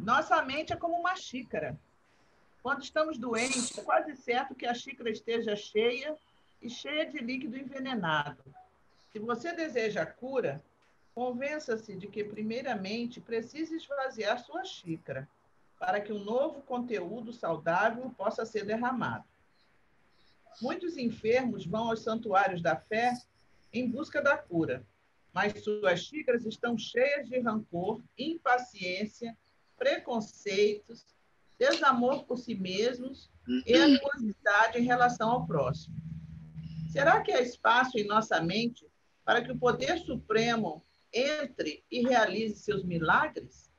Nossa mente é como uma xícara. Quando estamos doentes, é quase certo que a xícara esteja cheia e cheia de líquido envenenado. Se você deseja a cura, convença-se de que, primeiramente, precisa esvaziar sua xícara, para que um novo conteúdo saudável possa ser derramado. Muitos enfermos vão aos santuários da fé em busca da cura, mas suas xícaras estão cheias de rancor, impaciência, preconceitos, desamor por si mesmos e animosidade em relação ao próximo. Será que há espaço em nossa mente para que o poder supremo entre e realize seus milagres?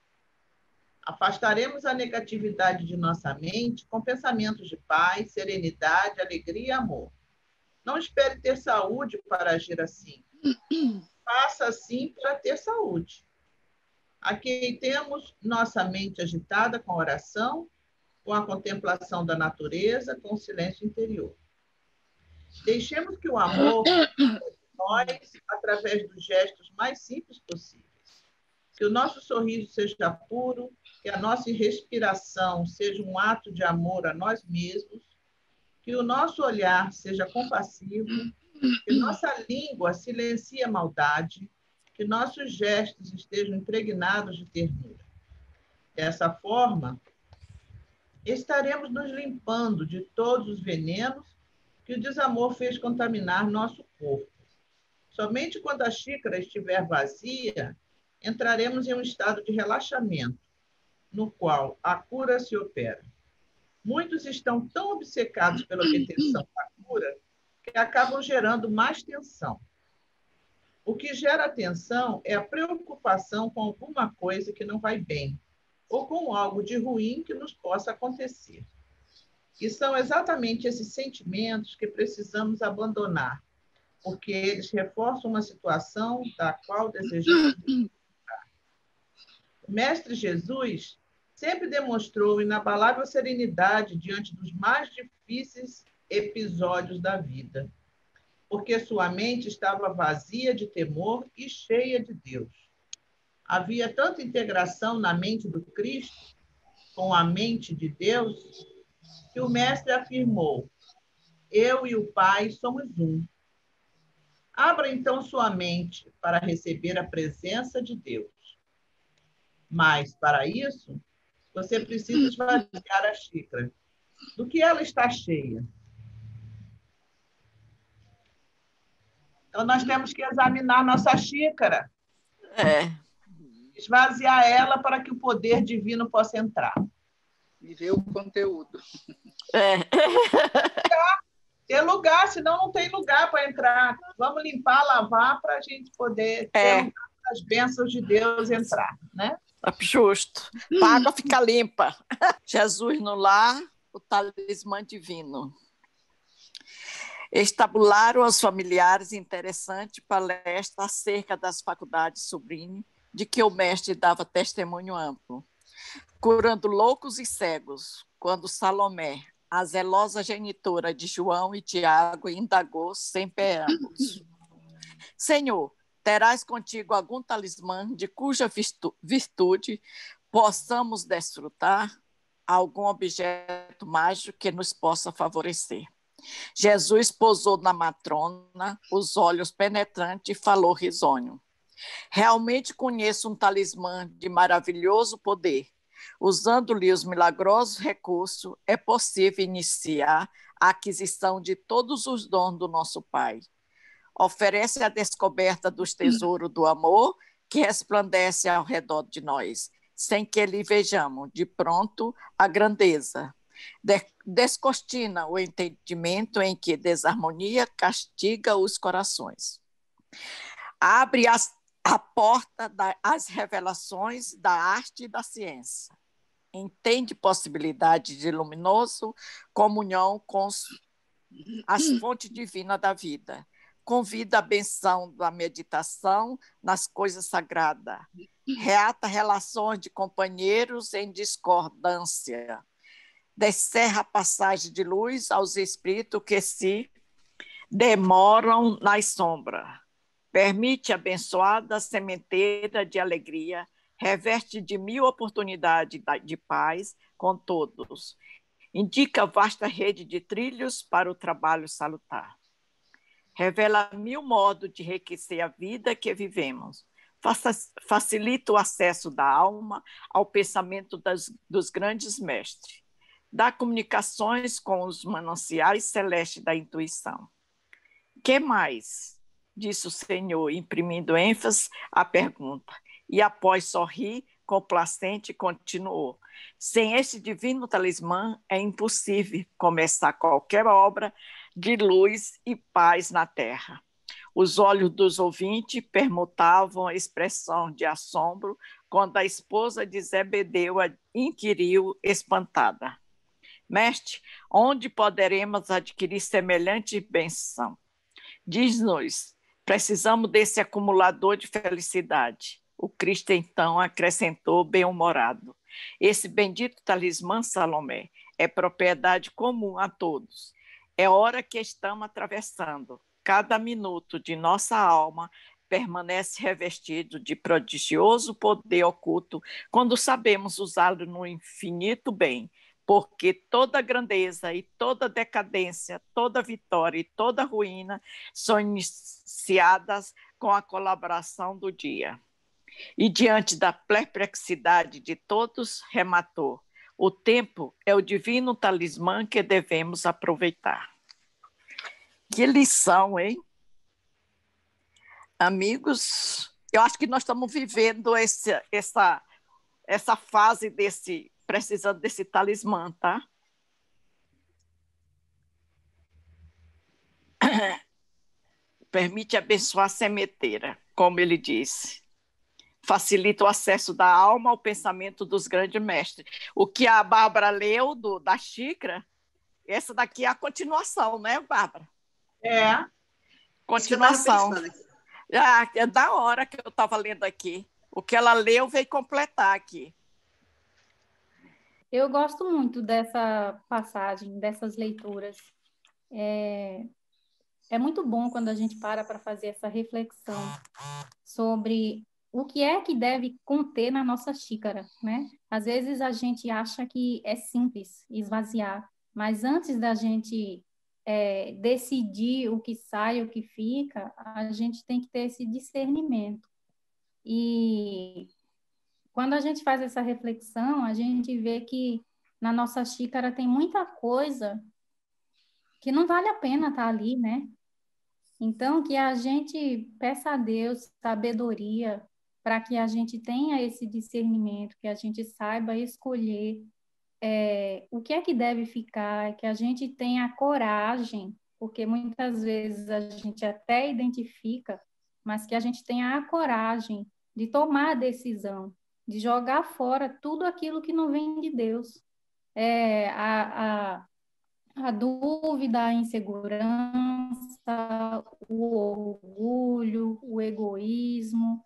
Afastaremos a negatividade de nossa mente com pensamentos de paz, serenidade, alegria e amor. Não espere ter saúde para agir assim. Faça assim para ter saúde. Aquietemos nossa mente agitada com a oração, com a contemplação da natureza, com o silêncio interior. Deixemos que o amor nós, através dos gestos mais simples possíveis. Que o nosso sorriso seja puro, que a nossa respiração seja um ato de amor a nós mesmos, que o nosso olhar seja compassivo, que nossa língua silencie a maldade, que nossos gestos estejam impregnados de ternura. Dessa forma, estaremos nos limpando de todos os venenos que o desamor fez contaminar nosso corpo. Somente quando a xícara estiver vazia, entraremos em um estado de relaxamento, no qual a cura se opera. Muitos estão tão obcecados pela obtenção da cura que acabam gerando mais tensão. O que gera tensão é a preocupação com alguma coisa que não vai bem, ou com algo de ruim que nos possa acontecer. E são exatamente esses sentimentos que precisamos abandonar, porque eles reforçam uma situação da qual desejamos. O Mestre Jesus sempre demonstrou inabalável serenidade diante dos mais difíceis episódios da vida, porque sua mente estava vazia de temor e cheia de Deus. Havia tanta integração na mente do Cristo com a mente de Deus que o Mestre afirmou: eu e o Pai somos um. Abra então sua mente para receber a presença de Deus. Mas, para isso, você precisa esvaziar a xícara. Do que ela está cheia? Então, nós temos que examinar nossa xícara. Esvaziar ela para que o poder divino possa entrar. E ver o conteúdo. Ter lugar, senão não tem lugar para entrar. Vamos limpar, lavar, para a gente poder ter lugar para as bênçãos de Deus entrar, né? Justo. Para a água ficar limpa. Jesus no lar, o talismã divino. Estabularam aos familiares interessante palestra acerca das faculdades sublimes de que o mestre dava testemunho amplo, curando loucos e cegos, quando Salomé, a zelosa genitora de João e Tiago, indagou sem preâmbulos: Senhor, terás contigo algum talismã de cuja virtude possamos desfrutar? Algum objeto mágico que nos possa favorecer? Jesus pousou na matrona os olhos penetrantes e falou risonho: realmente conheço um talismã de maravilhoso poder. Usando-lhe os milagrosos recursos, é possível iniciar a aquisição de todos os dons do nosso Pai. Oferece a descoberta dos tesouros do amor que resplandece ao redor de nós, sem que lhe vejamos de pronto a grandeza. Descortina o entendimento em que desarmonia castiga os corações. Abre a porta às revelações da arte e da ciência. Entende possibilidade de luminoso comunhão com as fontes divinas da vida. Convida a benção da meditação nas coisas sagradas. Reata relações de companheiros em discordância. Descerra a passagem de luz aos espíritos que se demoram nas sombras. Permite a abençoada sementeira de alegria reveste de 1000 oportunidades de paz com todos. Indica vasta rede de trilhos para o trabalho salutar. Revela 1000 modos de enriquecer a vida que vivemos. Facilita o acesso da alma ao pensamento dos grandes mestres. Dá comunicações com os mananciais celestes da intuição. Que mais? Disse o Senhor, imprimindo ênfase à pergunta. E após sorrir, complacente, continuou. Sem esse divino talismã, é impossível começar qualquer obra de luz e paz na terra. Os olhos dos ouvintes permutavam a expressão de assombro quando a esposa de Zebedeu inquiriu, espantada. Mestre, onde poderemos adquirir semelhante benção? Diz-nos, precisamos desse acumulador de felicidade. O Cristo, então, acrescentou bem-humorado. Esse bendito talismã, Salomé, é propriedade comum a todos. É hora que estamos atravessando. Cada minuto de nossa alma permanece revestido de prodigioso poder oculto quando sabemos usá-lo no infinito bem, porque toda grandeza e toda decadência, toda vitória e toda ruína são iniciadas com a colaboração do dia. E diante da perplexidade de todos, rematou: o tempo é o divino talismã que devemos aproveitar. Que lição, hein? Amigos, eu acho que nós estamos vivendo essa fase precisando desse talismã, tá? Permite abençoar a sementeira, como ele disse. Facilita o acesso da alma ao pensamento dos grandes mestres. O que a Bárbara leu da xícara, essa daqui é a continuação, né, Bárbara? É. Continuação. É da hora que eu estava lendo aqui. O que ela leu veio completar aqui. Eu gosto muito dessa passagem, dessas leituras. É muito bom quando a gente para fazer essa reflexão sobre o que é que deve conter na nossa xícara, né? Às vezes a gente acha que é simples esvaziar, mas antes da gente decidir o que sai, o que fica, a gente tem que ter esse discernimento. E quando a gente faz essa reflexão, a gente vê que na nossa xícara tem muita coisa que não vale a pena estar ali, né? Então, que a gente peça a Deus sabedoria para que a gente tenha esse discernimento, que a gente saiba escolher o que é que deve ficar, que a gente tenha coragem, porque muitas vezes a gente até identifica, mas que a gente tenha a coragem de tomar a decisão, de jogar fora tudo aquilo que não vem de Deus. A dúvida, a insegurança, o orgulho, o egoísmo,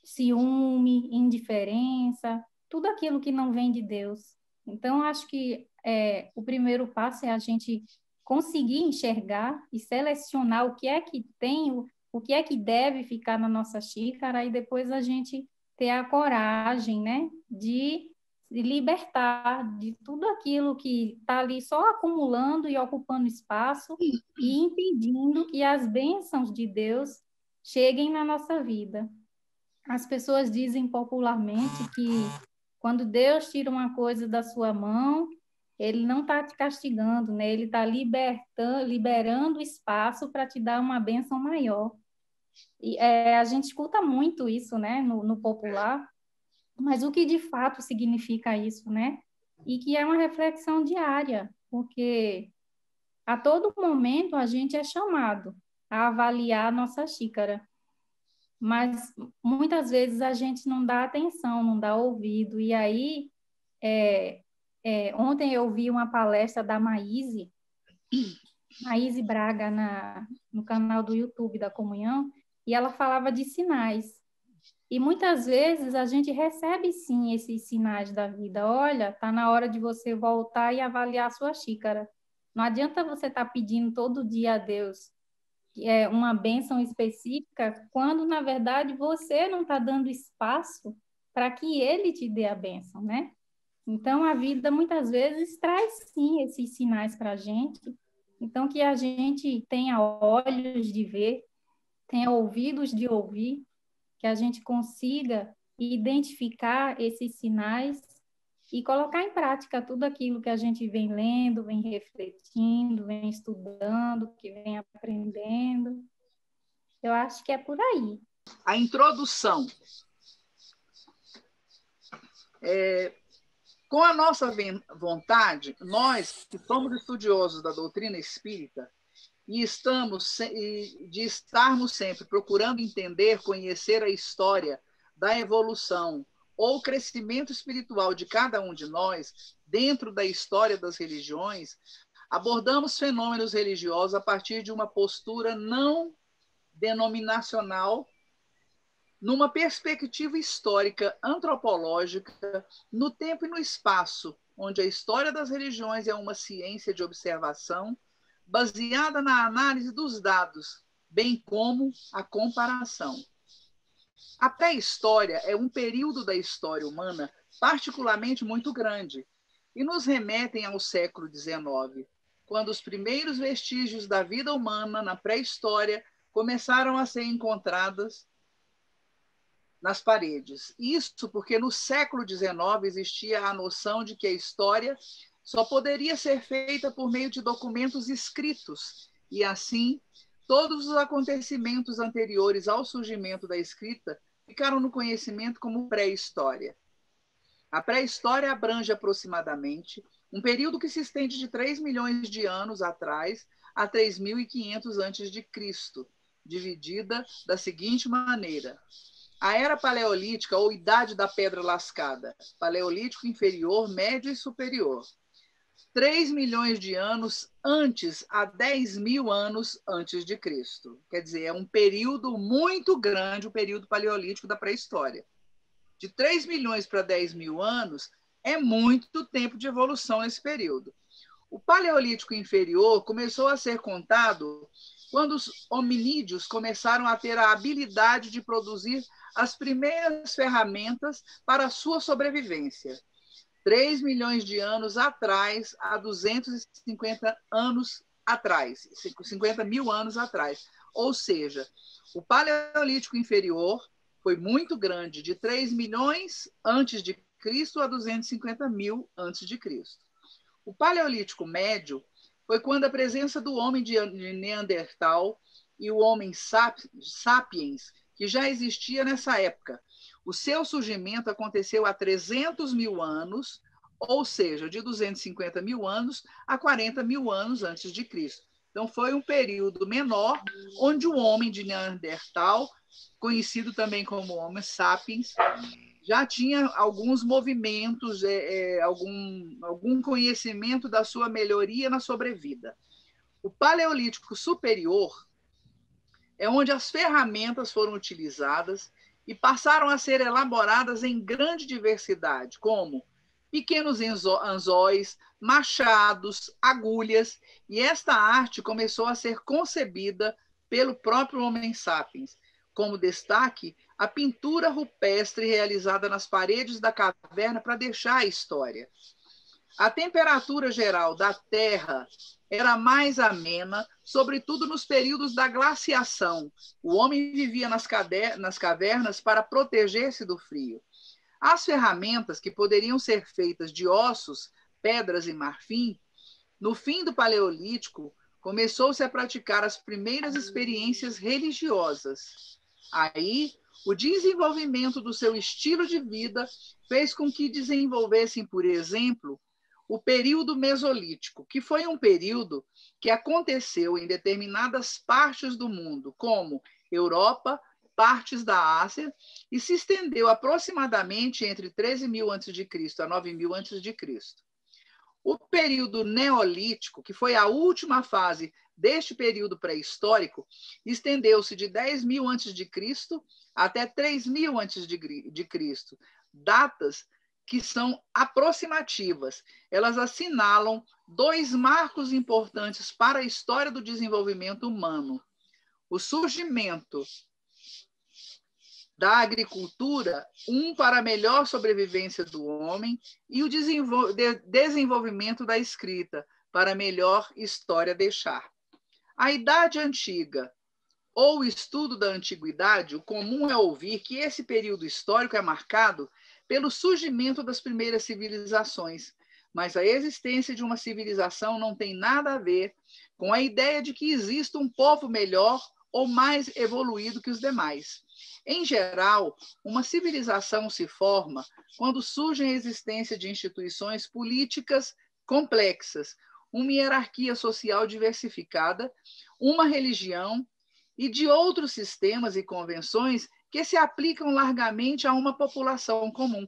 ciúme, indiferença, tudo aquilo que não vem de Deus. Então, acho que o primeiro passo é a gente conseguir enxergar e selecionar o que é que tem, o que é que deve ficar na nossa xícara, e depois a gente ter a coragem, né, de se libertar de tudo aquilo que está ali só acumulando e ocupando espaço e impedindo que as bênçãos de Deus cheguem na nossa vida. As pessoas dizem popularmente que quando Deus tira uma coisa da sua mão, ele não está te castigando, né? Ele está liberando espaço para te dar uma bênção maior. E a gente escuta muito isso, né, no popular, mas o que de fato significa isso, né? E que é uma reflexão diária, porque a todo momento a gente é chamado a avaliar a nossa xícara, mas muitas vezes a gente não dá atenção, não dá ouvido. E aí, ontem eu vi uma palestra da Maíse Braga no canal do YouTube da Comunhão, e ela falava de sinais. E muitas vezes a gente recebe, sim, esses sinais da vida. Olha, está na hora de você voltar e avaliar a sua xícara. Não adianta você estar pedindo todo dia a Deus uma bênção específica, quando, na verdade, você não está dando espaço para que ele te dê a bênção, né? Então, a vida muitas vezes traz, sim, esses sinais para a gente. Então, que a gente tenha olhos de ver, tenha ouvidos de ouvir, que a gente consiga identificar esses sinais e colocar em prática tudo aquilo que a gente vem lendo, vem refletindo, vem estudando, que vem aprendendo. Eu acho que é por aí. A introdução. Com a nossa vontade, nós que somos estudiosos da doutrina espírita e de estarmos sempre procurando entender, conhecer a história da evolução ou crescimento espiritual de cada um de nós dentro da história das religiões, abordamos fenômenos religiosos a partir de uma postura não denominacional, numa perspectiva histórica, antropológica, no tempo e no espaço, onde a história das religiões é uma ciência de observação baseada na análise dos dados, bem como a comparação. A pré-história é um período da história humana particularmente muito grande e nos remetem ao século XIX, quando os primeiros vestígios da vida humana na pré-história começaram a ser encontrados nas paredes. Isso porque no século XIX existia a noção de que a história só poderia ser feita por meio de documentos escritos, e assim, todos os acontecimentos anteriores ao surgimento da escrita ficaram no conhecimento como pré-história. A pré-história abrange aproximadamente um período que se estende de 3 milhões de anos atrás a 3.500 a.C., dividida da seguinte maneira: a Era Paleolítica, ou Idade da Pedra Lascada, Paleolítico inferior, médio e superior. 3 milhões de anos antes a 10 mil anos antes de Cristo. Quer dizer, é um período muito grande, o período paleolítico da pré-história. De 3 milhões para 10 mil anos é muito tempo de evolução nesse período. O Paleolítico inferior começou a ser contado quando os hominídeos começaram a ter a habilidade de produzir as primeiras ferramentas para a sua sobrevivência. 3 milhões de anos atrás, a 250 anos atrás, 50 mil anos atrás. Ou seja, o Paleolítico inferior foi muito grande, de 3 milhões antes de Cristo a 250 mil antes de Cristo. O Paleolítico médio foi quando a presença do homem de Neandertal e o homem sapiens, que já existia nessa época. O seu surgimento aconteceu há 300 mil anos, ou seja, de 250 mil anos a 40 mil anos antes de Cristo. Então, foi um período menor, onde o homem de Neandertal, conhecido também como Homo sapiens, já tinha alguns movimentos, algum conhecimento da sua melhoria na sobrevida. O Paleolítico superior é onde as ferramentas foram utilizadas e passaram a ser elaboradas em grande diversidade, como pequenos anzóis, machados, agulhas, e esta arte começou a ser concebida pelo próprio Homo sapiens. Como destaque, a pintura rupestre realizada nas paredes da caverna para deixar a história. A temperatura geral da Terra era mais amena, sobretudo nos períodos da glaciação. O homem vivia nas cavernas para proteger-se do frio. As ferramentas, que poderiam ser feitas de ossos, pedras e marfim, no fim do Paleolítico, começou-se a praticar as primeiras experiências religiosas. Aí, o desenvolvimento do seu estilo de vida fez com que desenvolvessem, por exemplo, o período Mesolítico, que foi um período que aconteceu em determinadas partes do mundo, como Europa, partes da Ásia, e se estendeu aproximadamente entre 13 mil a.C. a 9 mil a.C. O período Neolítico, que foi a última fase deste período pré-histórico, estendeu-se de 10 mil a.C. até 3 mil a.C., datas que são aproximativas. Elas assinalam 2 marcos importantes para a história do desenvolvimento humano: o surgimento da agricultura, um para a melhor sobrevivência do homem, e o desenvolvimento da escrita, para melhor história deixar. A Idade Antiga, ou estudo da antiguidade, o comum é ouvir que esse período histórico é marcado pelo surgimento das primeiras civilizações, mas a existência de uma civilização não tem nada a ver com a ideia de que exista um povo melhor ou mais evoluído que os demais. Em geral, uma civilização se forma quando surge a existência de instituições políticas complexas, uma hierarquia social diversificada, uma religião e de outros sistemas e convenções que se aplicam largamente a uma população comum.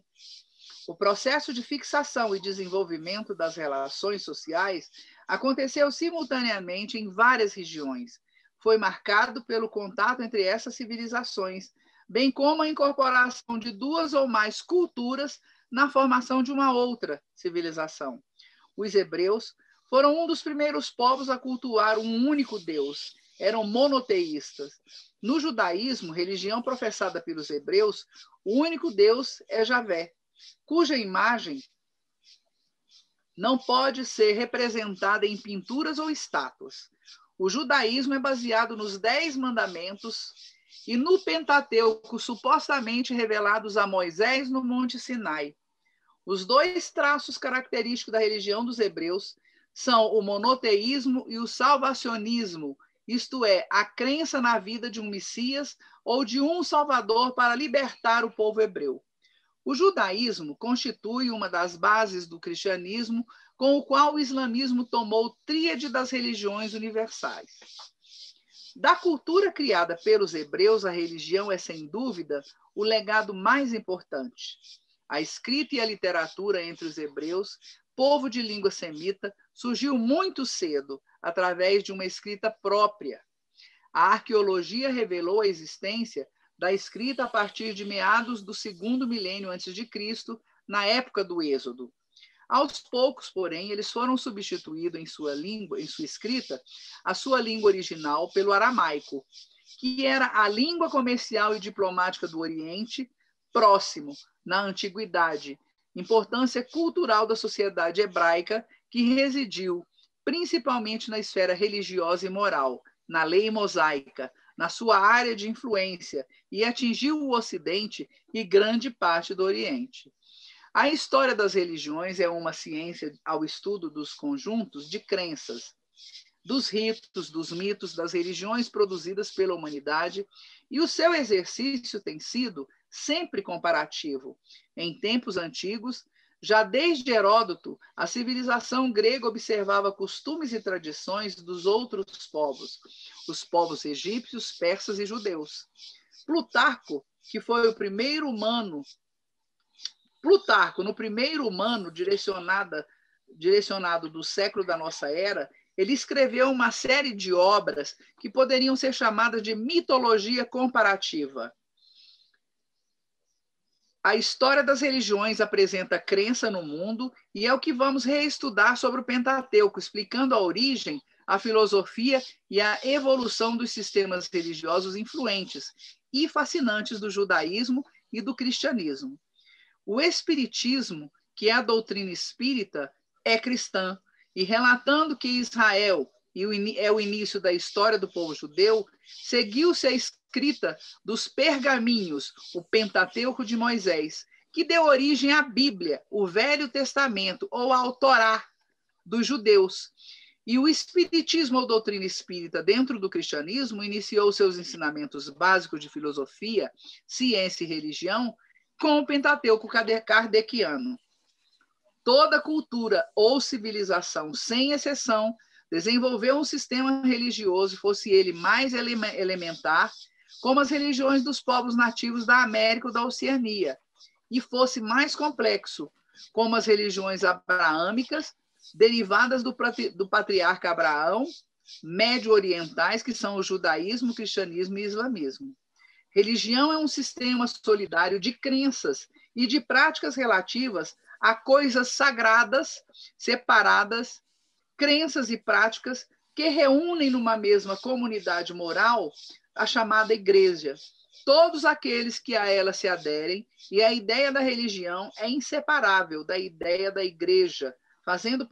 O processo de fixação e desenvolvimento das relações sociais aconteceu simultaneamente em várias regiões. Foi marcado pelo contato entre essas civilizações, bem como a incorporação de duas ou mais culturas na formação de uma outra civilização. Os hebreus foram um dos primeiros povos a cultuar um único Deus. Eram monoteístas. No judaísmo, religião professada pelos hebreus, o único Deus é Javé, cuja imagem não pode ser representada em pinturas ou estátuas. O judaísmo é baseado nos 10 mandamentos e no Pentateuco, supostamente revelados a Moisés no Monte Sinai. Os dois traços característicos da religião dos hebreus são o monoteísmo e o salvacionismo, isto é, a crença na vida de um Messias ou de um Salvador para libertar o povo hebreu. O judaísmo constitui uma das bases do cristianismo, com o qual o islamismo tomou tríade das religiões universais. Da cultura criada pelos hebreus, a religião é, sem dúvida, o legado mais importante. A escrita e a literatura entre os hebreus, povo de língua semita, surgiu muito cedo, através de uma escrita própria. A arqueologia revelou a existência da escrita a partir de meados do 2º milênio antes de Cristo, na época do Êxodo. Aos poucos, porém, eles foram substituídos em sua escrita, a sua língua original, pelo aramaico, que era a língua comercial e diplomática do Oriente Próximo, na Antiguidade, importância cultural da sociedade hebraica que residiu principalmente na esfera religiosa e moral, na lei mosaica, na sua área de influência, e atingiu o Ocidente e grande parte do Oriente. A história das religiões é uma ciência ao estudo dos conjuntos de crenças, dos ritos, dos mitos, das religiões produzidas pela humanidade, e o seu exercício tem sido sempre comparativo. Em tempos antigos, já desde Heródoto, a civilização grega observava costumes e tradições dos outros povos, os povos egípcios, persas e judeus. Plutarco, que foi o primeiro humano, no primeiro humano direcionado do século da nossa era, ele escreveu uma série de obras que poderiam ser chamadas de mitologia comparativa. A história das religiões apresenta a crença no mundo e é o que vamos reestudar sobre o Pentateuco, explicando a origem, a filosofia e a evolução dos sistemas religiosos influentes e fascinantes do judaísmo e do cristianismo. O espiritismo, que é a doutrina espírita, é cristã, e relatando que Israel é o início da história do povo judeu, seguiu-se a escrita dos pergaminhos, o Pentateuco de Moisés, que deu origem à Bíblia, o Velho Testamento, ou ao Torá dos judeus. E o espiritismo ou doutrina espírita dentro do cristianismo iniciou seus ensinamentos básicos de filosofia, ciência e religião com o Pentateuco kardeciano. Toda cultura ou civilização, sem exceção, desenvolveu um sistema religioso, fosse ele mais elementar, como as religiões dos povos nativos da América ou da Oceania, e fosse mais complexo, como as religiões abraâmicas, derivadas do patriarca Abraão, médio-orientais, que são o judaísmo, o cristianismo e o islamismo. Religião é um sistema solidário de crenças e de práticas relativas a coisas sagradas, separadas, crenças e práticas que reúnem numa mesma comunidade moral a chamada igreja. todos aqueles que a ela se aderem, e a ideia da religião é inseparável da ideia da igreja, fazendo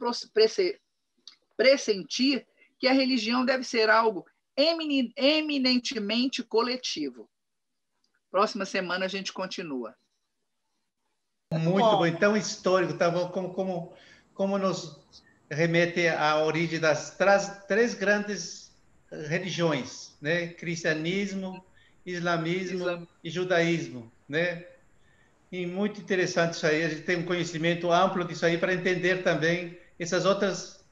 pressentir que a religião deve ser algo eminentemente coletivo. Próxima semana a gente continua. Muito bom, então histórico, tá bom? Como nos remete à origem das três grandes religiões, né? Cristianismo, islamismo e judaísmo, né? E muito interessante isso aí, a gente tem um conhecimento amplo disso aí para entender também essas outras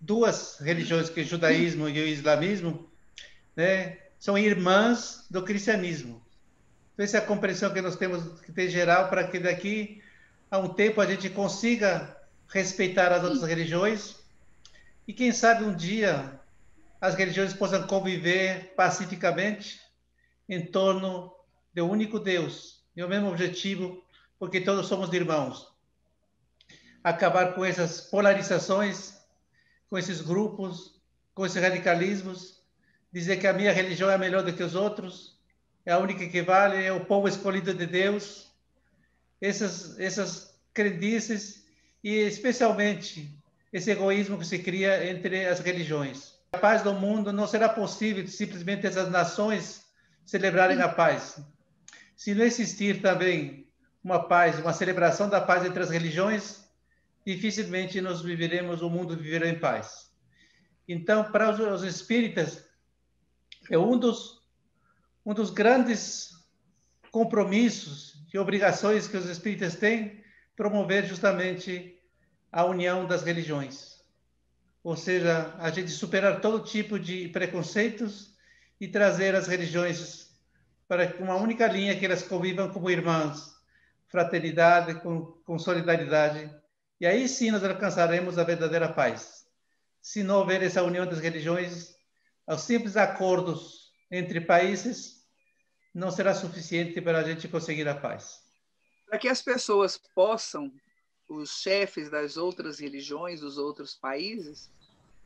duas religiões, que é o judaísmo e o islamismo, né? São irmãs do cristianismo. Então, essa é a compreensão que nós temos que ter geral para que daqui a um tempo a gente consiga respeitar as outras religiões e quem sabe um dia as religiões possam conviver pacificamente em torno do único Deus e o mesmo objetivo, porque todos somos irmãos. Acabar com essas polarizações, com esses grupos, com esses radicalismos, dizer que a minha religião é melhor do que os outros, é a única que vale, é o povo escolhido de Deus. Essas crendices e especialmente esse egoísmo que se cria entre as religiões. A paz do mundo não será possível simplesmente essas nações celebrarem a paz. Se não existir também uma paz, uma celebração da paz entre as religiões, dificilmente nós viveremos, o mundo viverá em paz. Então, para os espíritas, é um dos grandes compromissos e obrigações que os espíritas têm, promover justamente a união das religiões. Ou seja, a gente superar todo tipo de preconceitos e trazer as religiões para uma única linha, que elas convivam como irmãs, fraternidade, com solidariedade. E aí sim nós alcançaremos a verdadeira paz. Se não houver essa união das religiões, os simples acordos entre países não será suficiente para a gente conseguir a paz. Para que as pessoas possam, os chefes das outras religiões, dos outros países,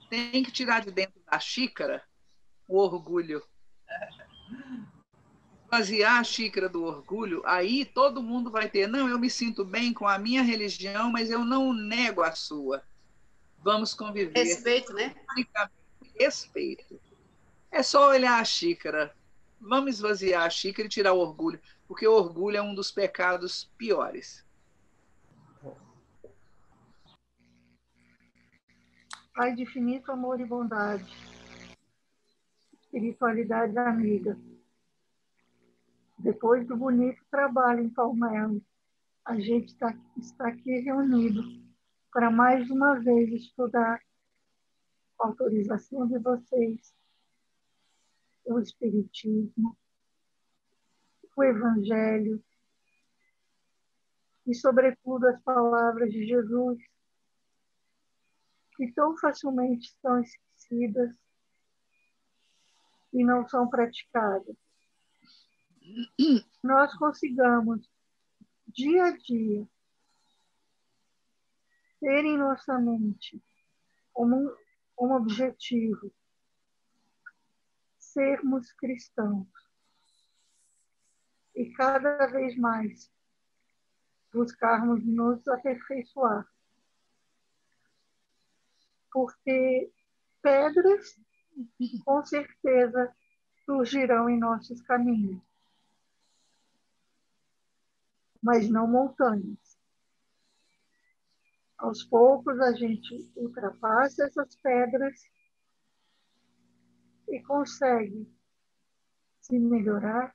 têm que tirar de dentro da xícara o orgulho. Esvaziar a xícara do orgulho, aí todo mundo vai ter, não, eu me sinto bem com a minha religião, mas eu não nego a sua. Vamos conviver. Respeito, né? Respeito. É só olhar a xícara. Vamos esvaziar a xícara e tirar o orgulho, porque o orgulho é um dos pecados piores. Pai de infinito amor e bondade, espiritualidade amiga, depois do bonito trabalho em Palmeiras, a gente está aqui reunido para mais uma vez estudar, com a autorização de vocês, o Espiritismo, o Evangelho e, sobretudo, as palavras de Jesus, que tão facilmente são esquecidas e não são praticadas. Nós consigamos, dia a dia, ter em nossa mente como um objetivo sermos cristãos e cada vez mais buscarmos nos aperfeiçoar. Porque pedras, com certeza, surgirão em nossos caminhos, mas não montanhas. Aos poucos, a gente ultrapassa essas pedras e consegue se melhorar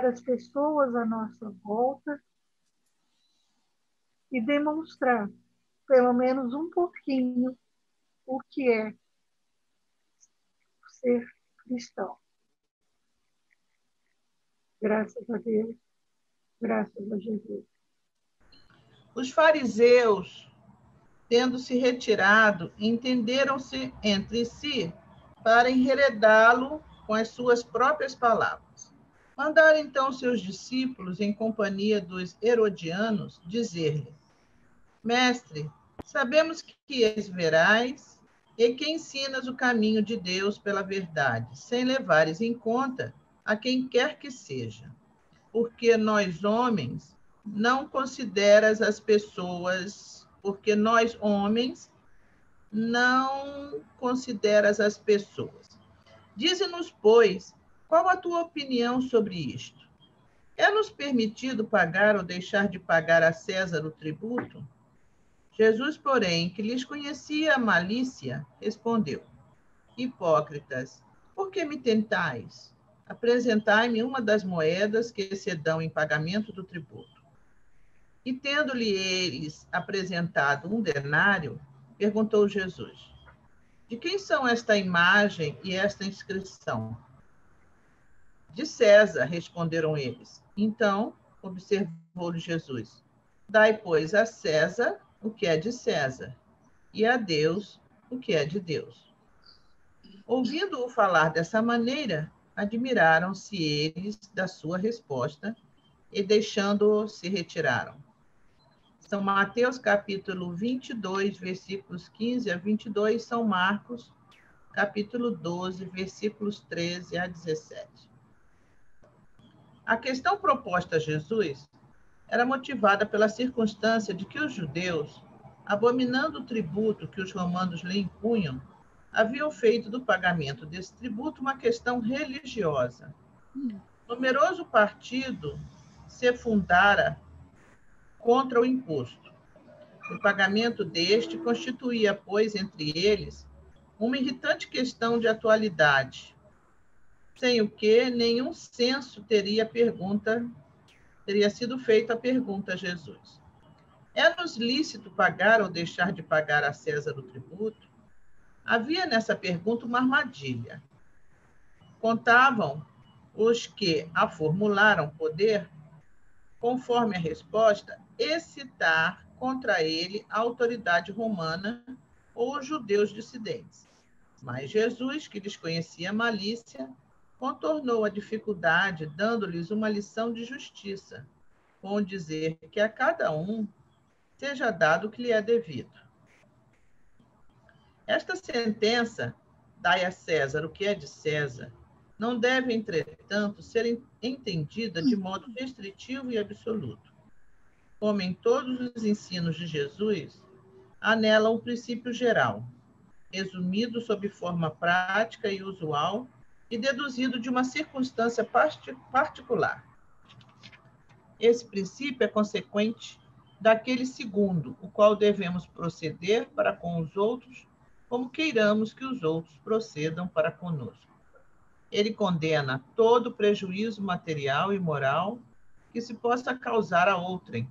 as pessoas à nossa volta e demonstrar, pelo menos um pouquinho, o que é ser cristão. Graças a Deus, graças a Jesus. Os fariseus, tendo se retirado, entenderam-se entre si para enredá-lo com as suas próprias palavras. Mandaram então seus discípulos, em companhia dos herodianos, dizer-lhe: Mestre, sabemos que és veraz e que ensinas o caminho de Deus pela verdade, sem levares em conta a quem quer que seja, porque nós homens não consideras as pessoas, porque nós homens não consideras as pessoas. Dize-nos, pois, qual a tua opinião sobre isto? É-nos permitido pagar ou deixar de pagar a César o tributo? Jesus, porém, que lhes conhecia a malícia, respondeu: Hipócritas, por que me tentais? Apresentai-me uma das moedas que se dão em pagamento do tributo. E tendo-lhe eles apresentado um denário, perguntou Jesus: De quem são esta imagem e esta inscrição? De César, responderam eles. Então, observou-lhe Jesus: Dai, pois, a César o que é de César, e a Deus o que é de Deus. Ouvindo-o falar dessa maneira, admiraram-se eles da sua resposta e, deixando-o, se retiraram. São Mateus, capítulo 22, versículos 15 a 22, São Marcos, capítulo 12, versículos 13 a 17. A questão proposta a Jesus era motivada pela circunstância de que os judeus, abominando o tributo que os romanos lhe impunham, haviam feito do pagamento desse tributo uma questão religiosa. Numeroso partido se fundara contra o imposto. O pagamento deste constituía, pois, entre eles, uma irritante questão de atualidade, sem o que nenhum senso teria sido feita a pergunta a Jesus: é-nos lícito pagar ou deixar de pagar a César o tributo? Havia nessa pergunta uma armadilha. Contavam os que a formularam poder, conforme a resposta, excitar contra ele a autoridade romana ou os judeus dissidentes. Mas Jesus, que lhes conhecia a malícia, contornou a dificuldade, dando-lhes uma lição de justiça, com dizer que a cada um seja dado o que lhe é devido. Esta sentença, dai a César o que é de César, não deve, entretanto, ser entendida de modo restritivo e absoluto. Como em todos os ensinos de Jesus, há nela um princípio geral, resumido sob forma prática e usual e deduzido de uma circunstância particular. Esse princípio é consequente daquele segundo, o qual devemos proceder para com os outros, como queiramos que os outros procedam para conosco. Ele condena todo prejuízo material e moral que se possa causar a outrem,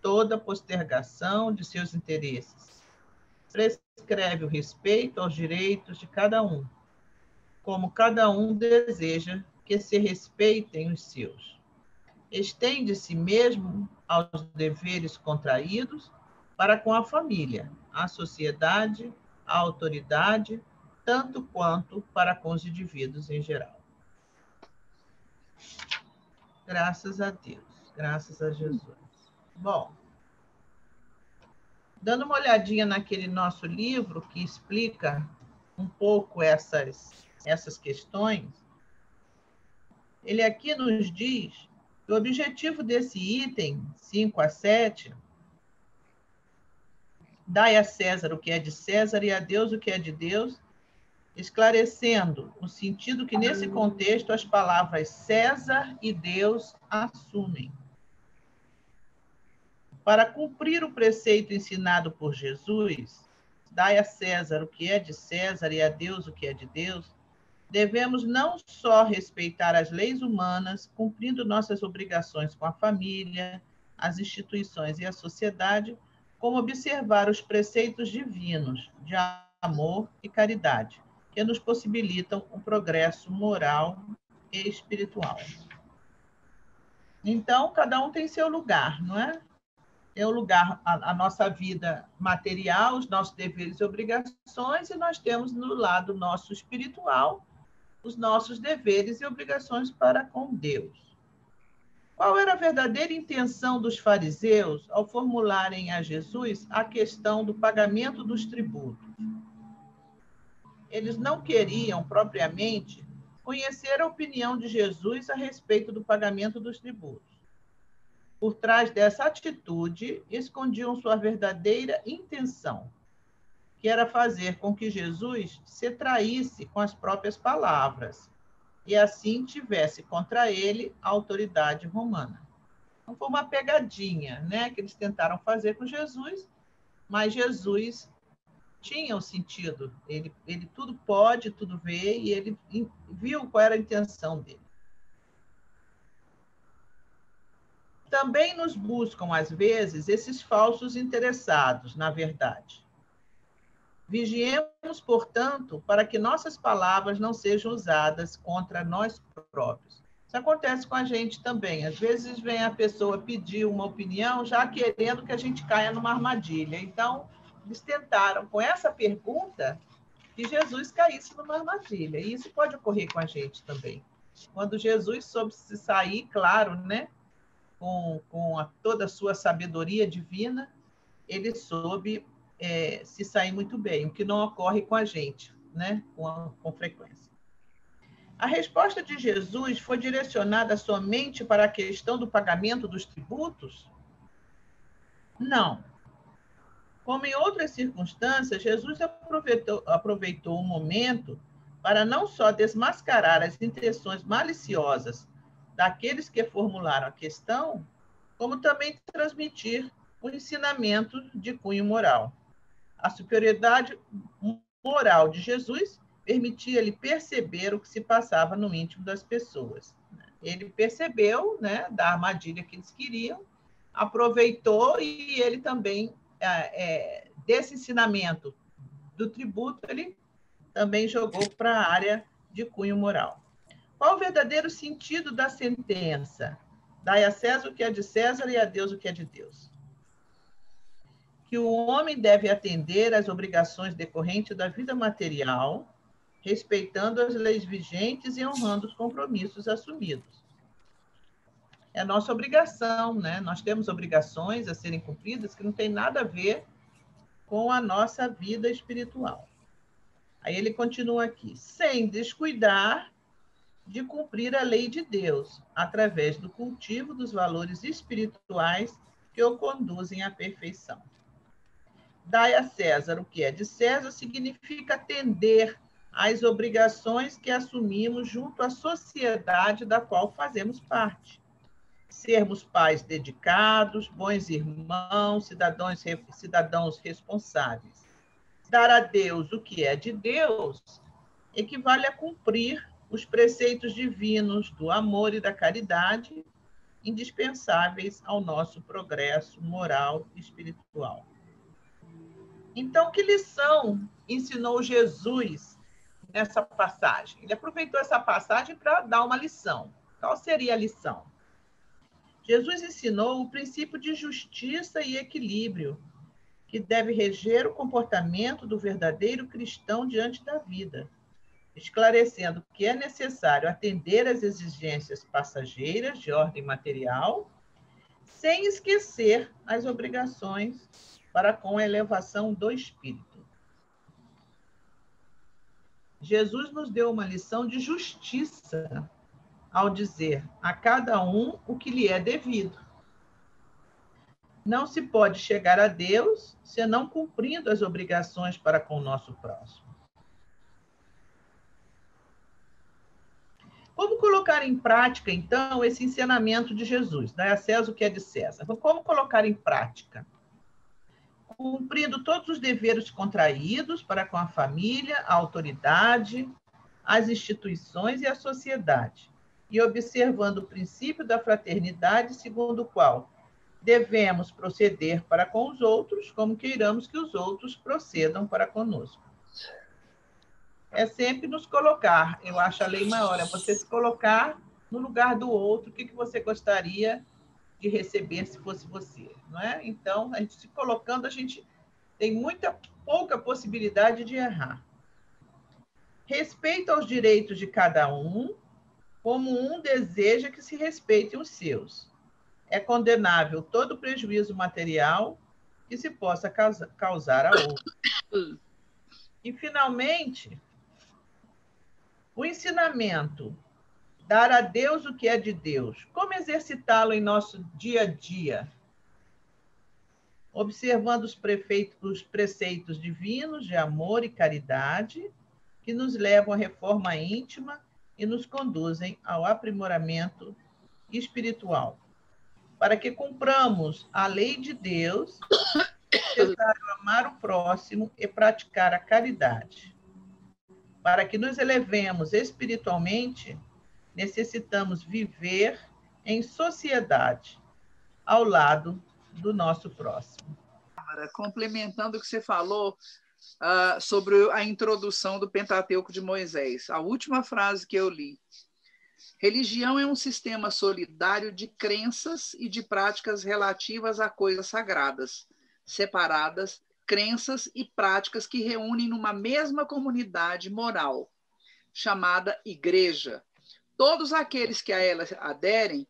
toda postergação de seus interesses. Prescreve o respeito aos direitos de cada um, como cada um deseja que se respeitem os seus. Estende-se mesmo aos deveres contraídos para com a família, a sociedade, a autoridade, tanto quanto para com os indivíduos em geral. Graças a Deus, graças a Jesus. Bom, dando uma olhadinha naquele nosso livro que explica um pouco essas questões, ele aqui nos diz que o objetivo desse item 5 a 7, dai a César o que é de César e a Deus o que é de Deus, esclarecendo o sentido que nesse contexto as palavras César e Deus assumem. Para cumprir o preceito ensinado por Jesus, dai a César o que é de César e a Deus o que é de Deus, devemos não só respeitar as leis humanas, cumprindo nossas obrigações com a família, as instituições e a sociedade, como observar os preceitos divinos de amor e caridade, que nos possibilitam um progresso moral e espiritual. Então, cada um tem seu lugar, não é? É o lugar, a nossa vida material, os nossos deveres e obrigações, e nós temos no lado nosso espiritual os nossos deveres e obrigações para com Deus. Qual era a verdadeira intenção dos fariseus ao formularem a Jesus a questão do pagamento dos tributos? Eles não queriam, propriamente, conhecer a opinião de Jesus a respeito do pagamento dos tributos. Por trás dessa atitude, escondiam sua verdadeira intenção, que era fazer com que Jesus se traísse com as próprias palavras e assim tivesse contra ele a autoridade romana. Então, foi uma pegadinha, né, que eles tentaram fazer com Jesus, mas Jesus tinha o sentido, ele tudo pode, tudo vê, e ele viu qual era a intenção dele. Também nos buscam, às vezes, esses falsos interessados, na verdade. Vigiemos, portanto, para que nossas palavras não sejam usadas contra nós próprios. Isso acontece com a gente também. Às vezes vem a pessoa pedir uma opinião já querendo que a gente caia numa armadilha. Então, eles tentaram, com essa pergunta, que Jesus caísse numa armadilha. E isso pode ocorrer com a gente também. Quando Jesus soube se sair, claro, né, com toda a sua sabedoria divina, ele soube se sair muito bem, o que não ocorre com a gente, né, com frequência. A resposta de Jesus foi direcionada somente para a questão do pagamento dos tributos? Não. Como em outras circunstâncias, Jesus aproveitou o momento para não só desmascarar as intenções maliciosas daqueles que formularam a questão, como também transmitir o ensinamento de cunho moral. A superioridade moral de Jesus permitia-lhe perceber o que se passava no íntimo das pessoas. Ele percebeu, né, da armadilha que eles queriam, aproveitou, e ele também, desse ensinamento do tributo, ele também jogou para a área de cunho moral. Qual o verdadeiro sentido da sentença? Dai a César o que é de César e a Deus o que é de Deus. Que o homem deve atender às obrigações decorrentes da vida material, respeitando as leis vigentes e honrando os compromissos assumidos. É a nossa obrigação, né? Nós temos obrigações a serem cumpridas que não tem nada a ver com a nossa vida espiritual. Aí ele continua aqui, sem descuidar de cumprir a lei de Deus, através do cultivo dos valores espirituais que o conduzem à perfeição. Dai a César o que é de César significa atender às obrigações que assumimos junto à sociedade da qual fazemos parte. Sermos pais dedicados, bons irmãos, cidadãos responsáveis. Dar a Deus o que é de Deus equivale a cumprir os preceitos divinos do amor e da caridade, indispensáveis ao nosso progresso moral e espiritual. Então, que lição ensinou Jesus nessa passagem? Ele aproveitou essa passagem para dar uma lição. Qual seria a lição? Jesus ensinou o princípio de justiça e equilíbrio, que deve reger o comportamento do verdadeiro cristão diante da vida, esclarecendo que é necessário atender às exigências passageiras de ordem material, sem esquecer as obrigações para com a elevação do espírito. Jesus nos deu uma lição de justiça ao dizer a cada um o que lhe é devido. Não se pode chegar a Deus senão cumprindo as obrigações para com o nosso próximo. Como colocar em prática, então, esse ensinamento de Jesus? Dai a César o que é de César. Como colocar em prática? Cumprindo todos os deveres contraídos para com a família, a autoridade, as instituições e a sociedade, e observando o princípio da fraternidade, segundo o qual devemos proceder para com os outros como queiramos que os outros procedam para conosco. É sempre nos colocar, eu acho a lei maior, é você se colocar no lugar do outro, o que você gostaria de receber se fosse você, não é? Então, a gente se colocando, a gente tem pouca possibilidade de errar. Respeito aos direitos de cada um, como um deseja que se respeitem os seus. É condenável todo prejuízo material que se possa causar a outro. E, finalmente, O ensinamento, dar a Deus o que é de Deus. Como exercitá-lo em nosso dia a dia? Observando os preceitos divinos de amor e caridade, que nos levam à reforma íntima e nos conduzem ao aprimoramento espiritual. Para que cumpramos a lei de Deus, é necessário amar o próximo e praticar a caridade. Para que nos elevemos espiritualmente, necessitamos viver em sociedade, ao lado do nosso próximo. Complementando o que você falou sobre a introdução do Pentateuco de Moisés, a última frase que eu li. Religião é um sistema solidário de crenças e de práticas relativas a coisas sagradas, separadas, crenças e práticas que reúnem numa mesma comunidade moral, chamada igreja. Todos aqueles que a ela aderem,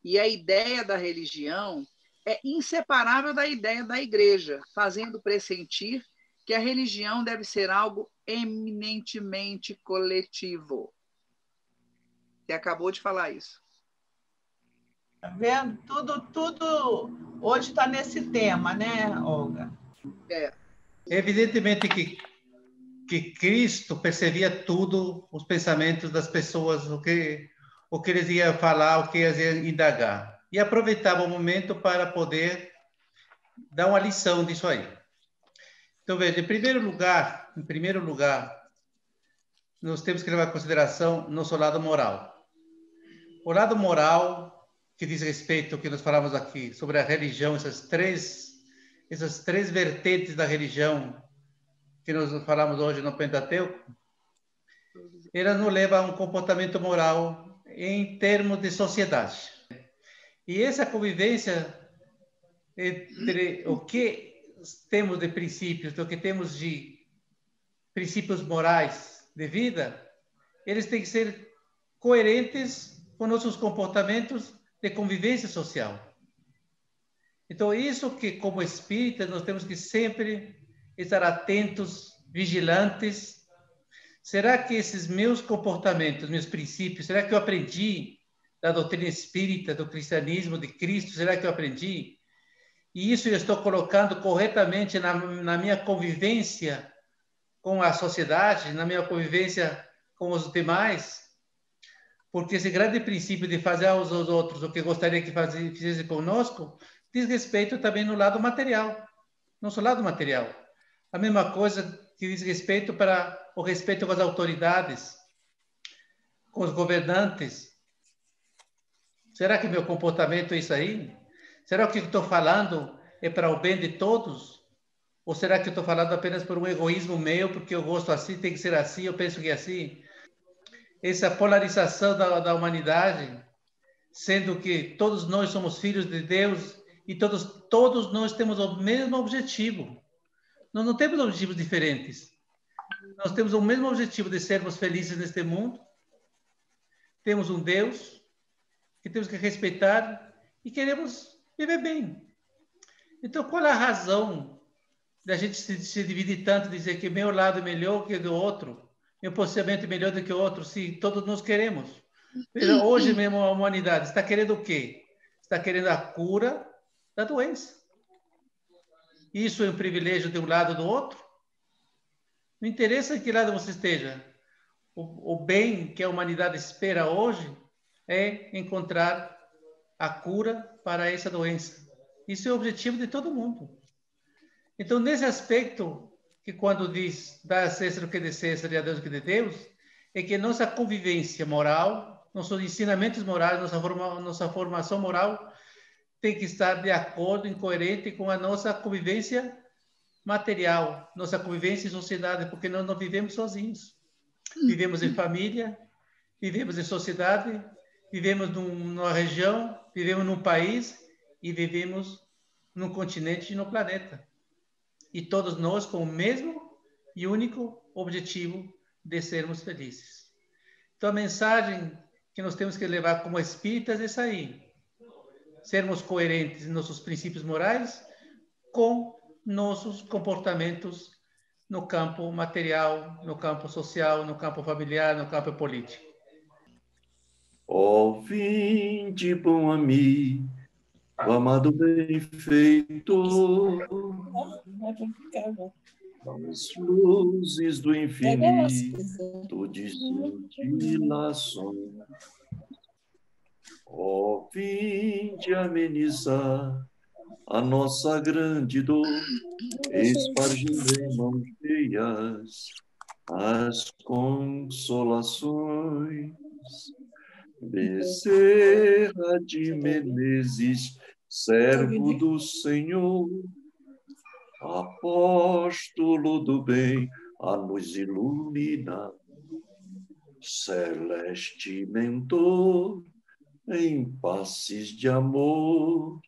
e a ideia da religião é inseparável da ideia da igreja, fazendo pressentir que a religião deve ser algo eminentemente coletivo. Você acabou de falar isso. Tá vendo? Tudo hoje está nesse tema, né, Olga? Evidentemente que Cristo percebia tudo, os pensamentos das pessoas, o que eles iam falar, o que eles iam indagar. E aproveitava o momento para poder dar uma lição disso aí. Então, veja, em primeiro lugar, nós temos que levar em consideração nosso lado moral. O lado moral, que diz respeito ao que nós falamos aqui, sobre a religião, essas três vertentes da religião que nós falamos hoje no Pentateuco, ela nos leva a um comportamento moral em termos de sociedade. E essa convivência entre o que temos de princípios, o que temos de princípios morais de vida, eles têm que ser coerentes com nossos comportamentos de convivência social. Então, isso que, como espíritas, nós temos que sempre estar atentos, vigilantes. Será que esses meus comportamentos, meus princípios, será que eu aprendi da doutrina espírita, do cristianismo, de Cristo? Será que eu aprendi? E isso eu estou colocando corretamente na minha convivência com a sociedade, na minha convivência com os demais? Porque esse grande princípio de fazer aos outros o que gostaria que fizesse conosco, diz respeito também no lado material, nosso lado material. A mesma coisa que diz respeito para o respeito com as autoridades, com os governantes. Será que meu comportamento é isso aí? Será que o que estou falando é para o bem de todos? Ou será que eu estou falando apenas por um egoísmo meu, porque eu gosto assim, tem que ser assim, eu penso que é assim? Essa polarização da humanidade, sendo que todos nós somos filhos de Deus e todos nós temos o mesmo objetivo. Nós não temos objetivos diferentes. Nós temos o mesmo objetivo de sermos felizes neste mundo. Temos um Deus que temos que respeitar e queremos viver bem. Então, qual é a razão da gente se dividir tanto, dizer que meu lado é melhor que o do outro? Meu posicionamento é melhor do que o outro, se todos nós queremos. Veja, hoje mesmo a humanidade está querendo o quê? Está querendo a cura da doença. Isso é um privilégio de um lado ou do outro? Não interessa em que lado você esteja. O bem que a humanidade espera hoje é encontrar a cura para essa doença. Isso é o objetivo de todo mundo. Então, nesse aspecto, que quando diz dar a César o que é de César e a Deus o que é de Deus, é que nossa convivência moral, nossos ensinamentos morais, nossa formação moral tem que estar de acordo, incoerente com a nossa convivência material, nossa convivência em sociedade, porque nós não vivemos sozinhos. Vivemos em família, vivemos em sociedade, vivemos numa região, vivemos num país e vivemos num continente e no planeta. E todos nós com o mesmo e único objetivo de sermos felizes. Então, a mensagem que nós temos que levar como espíritas é essa aí. Sermos coerentes em nossos princípios morais com nossos comportamentos no campo material, no campo social, no campo familiar, no campo político. Ó, vinde, bom amigo, o amado benfeitor, as luzes do infinito de cintilações. Ó, vinde amenizar a nossa grande dor, espargindo em mãos cheias as consolações. Bezerra de Menezes, servo do Senhor, apóstolo do bem, a nos iluminar, celeste mentor, em passes de amor,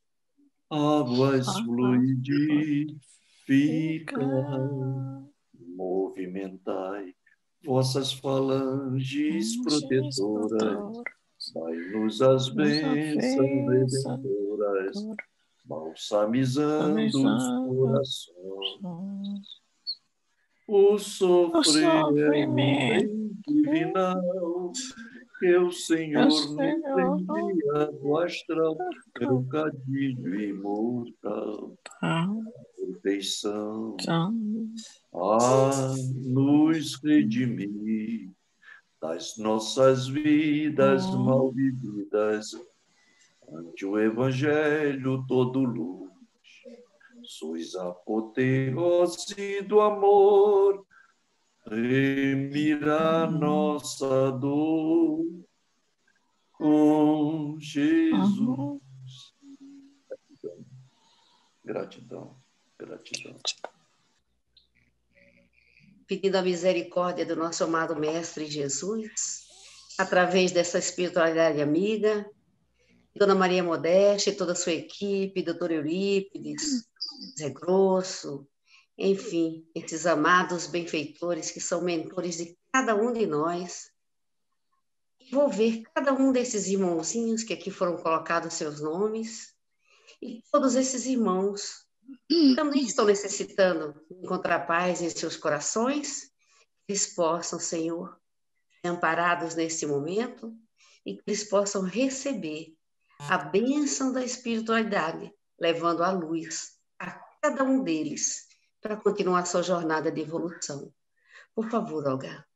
águas fluidificam, movimentai vossas falanges protetoras, dai-nos as bênçãos redentoras, balsamizando os corações. O sofrimento divinal que o Senhor nos envia do astral, meu cadilho imortal, perfeição, a nos redimir das nossas vidas mal vividas, ante o Evangelho todo luz. Sois a apoteose do amor, remira nossa dor com Jesus. Gratidão, gratidão. Pedindo a misericórdia do nosso amado Mestre Jesus, através dessa espiritualidade amiga, Dona Maria Modeste, toda a sua equipe, Doutor Eurípides, Zé Grosso, enfim, esses amados benfeitores que são mentores de cada um de nós. Vou ver cada um desses irmãozinhos que aqui foram colocados seus nomes, e todos esses irmãos também estão necessitando encontrar paz em seus corações, que eles possam, Senhor, ser amparados nesse momento e que eles possam receber a bênção da espiritualidade, levando a luz a cada um deles para continuar sua jornada de evolução. Por favor, Olga.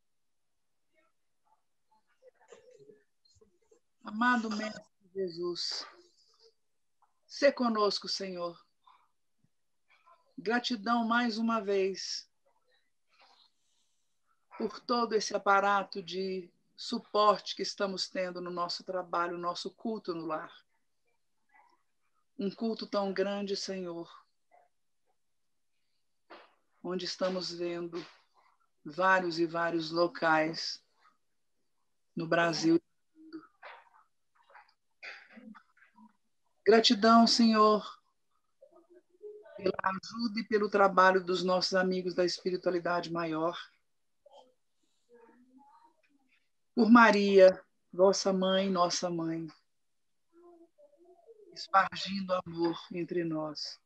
Amado Mestre Jesus, sê conosco, Senhor. Gratidão mais uma vez por todo esse aparato de suporte que estamos tendo no nosso trabalho, no nosso culto no lar. Um culto tão grande, Senhor, onde estamos vendo vários e vários locais no Brasil. Gratidão, Senhor, pela ajuda e pelo trabalho dos nossos amigos da espiritualidade maior. Por Maria, vossa mãe, nossa mãe, espargindo amor entre nós.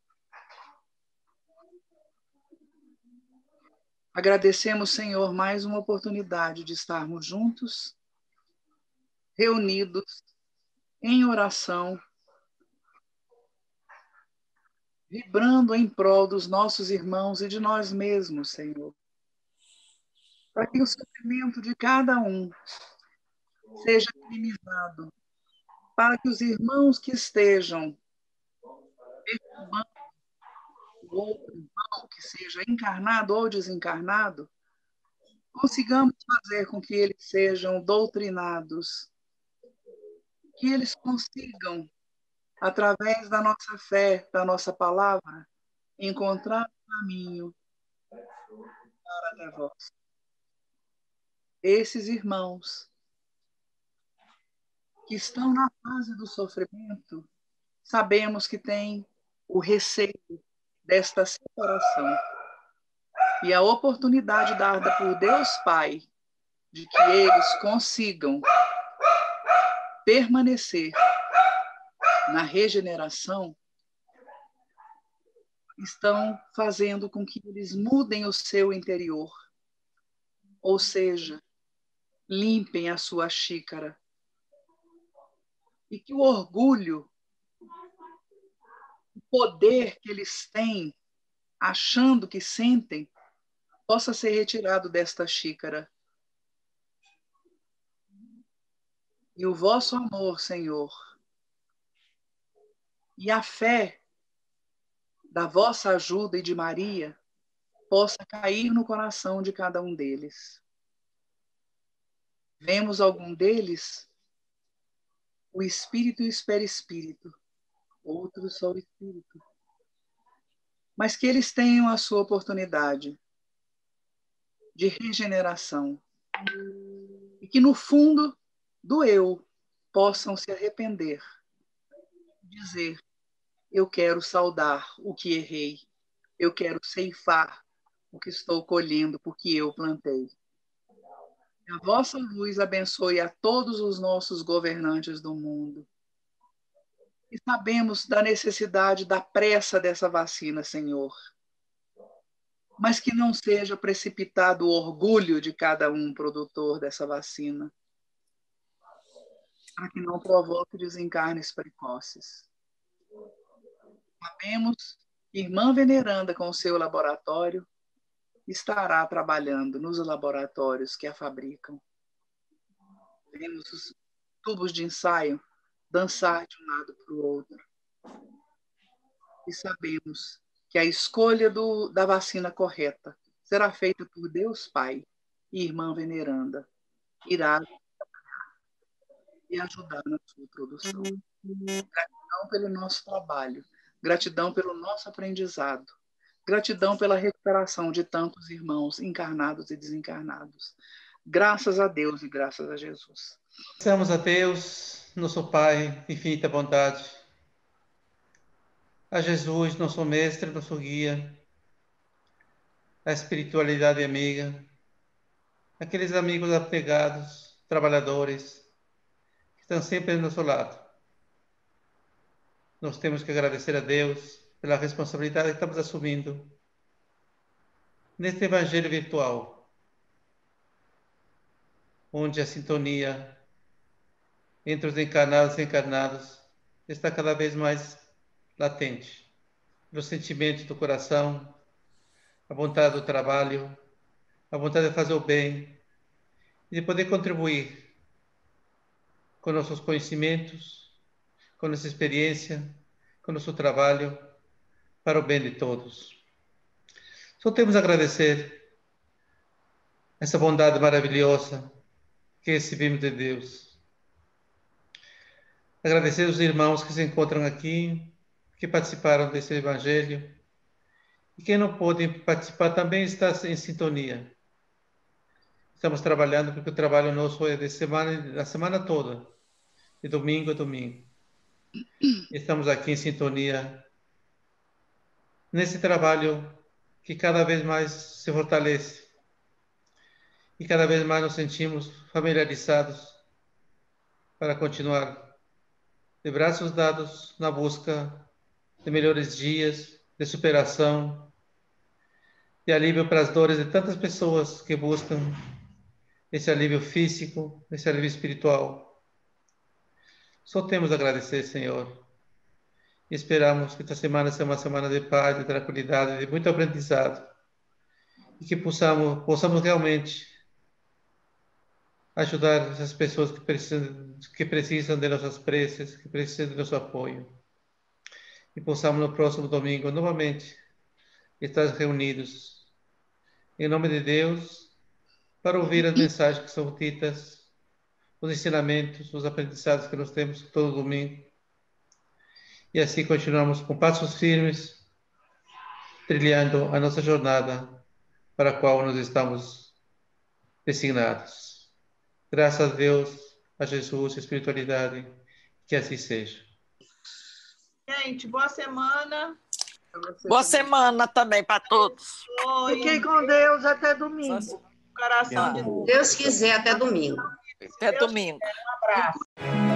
Agradecemos, Senhor, mais uma oportunidade de estarmos juntos, reunidos em oração, vibrando em prol dos nossos irmãos e de nós mesmos, Senhor. Para que o sofrimento de cada um seja minimizado, para que os irmãos que estejam perturbando o outro irmão, que seja encarnado ou desencarnado, consigamos fazer com que eles sejam doutrinados, que eles consigam, através da nossa fé, da nossa palavra, encontrar o caminho para até vós. Esses irmãos que estão na fase do sofrimento, sabemos que têm o receio desta separação e a oportunidade dada por Deus Pai de que eles consigam permanecer na regeneração estão fazendo com que eles mudem o seu interior, ou seja, limpem a sua xícara. E que o orgulho, o poder que eles têm, achando que sentem, possa ser retirado desta xícara. E o vosso amor, Senhor, e a fé da vossa ajuda e de Maria possa cair no coração de cada um deles. Vemos algum deles o espírito e o espírito, outros só o espírito. Mas que eles tenham a sua oportunidade de regeneração e que no fundo do eu possam se arrepender, dizer: eu quero saudar o que errei, eu quero ceifar o que estou colhendo porque eu plantei. Que a vossa luz abençoe a todos os nossos governantes do mundo. E sabemos da necessidade da pressa dessa vacina, Senhor, mas que não seja precipitado o orgulho de cada um produtor dessa vacina, para que não provoque desencarnes precoces. Sabemos que Irmã Veneranda, com o seu laboratório, estará trabalhando nos laboratórios que a fabricam. Vemos os tubos de ensaio dançar de um lado para o outro. E sabemos que a escolha da vacina correta será feita por Deus Pai e Irmã Veneranda irá e ajudar na sua produção. Gratidão pelo nosso trabalho, gratidão pelo nosso aprendizado, gratidão pela recuperação de tantos irmãos encarnados e desencarnados. Graças a Deus e graças a Jesus. Agradecemos a Deus, nosso Pai, infinita bondade, a Jesus, nosso mestre, nosso guia, a espiritualidade amiga, aqueles amigos apegados, trabalhadores, que estão sempre ao nosso lado. Nós temos que agradecer a Deus pela responsabilidade que estamos assumindo neste evangelho virtual, onde a sintonia entre os encarnados e encarnados está cada vez mais latente. Os sentimentos do coração, a vontade do trabalho, a vontade de fazer o bem e de poder contribuir com nossos conhecimentos, com nossa experiência, com nosso trabalho, para o bem de todos. Só temos a agradecer essa bondade maravilhosa que recebemos de Deus. Agradecer os irmãos que se encontram aqui, que participaram desse evangelho, e quem não pôde participar também está em sintonia. Estamos trabalhando porque o trabalho nosso é de semana, a semana toda, de domingo a domingo. Estamos aqui em sintonia nesse trabalho que cada vez mais se fortalece e cada vez mais nos sentimos familiarizados para continuar de braços dados na busca de melhores dias, de superação, de alívio para as dores de tantas pessoas que buscam esse alívio físico, esse alívio espiritual. Só temos a agradecer, Senhor. E esperamos que esta semana seja uma semana de paz, de tranquilidade, de muito aprendizado. E que possamos realmente ajudar essas pessoas que precisam de nossas preces, que precisam de nosso apoio. E possamos no próximo domingo, novamente, estar reunidos em nome de Deus, para ouvir as mensagens que são ditas, os ensinamentos, os aprendizados que nós temos todo domingo. E assim continuamos com passos firmes, trilhando a nossa jornada para a qual nós estamos designados. Graças a Deus, a Jesus, a espiritualidade, que assim seja. Gente, boa semana. Boa semana também para todos. Fiquem com Deus até domingo. Coração de Deus. Deus quiser, até domingo. Até domingo. Um abraço.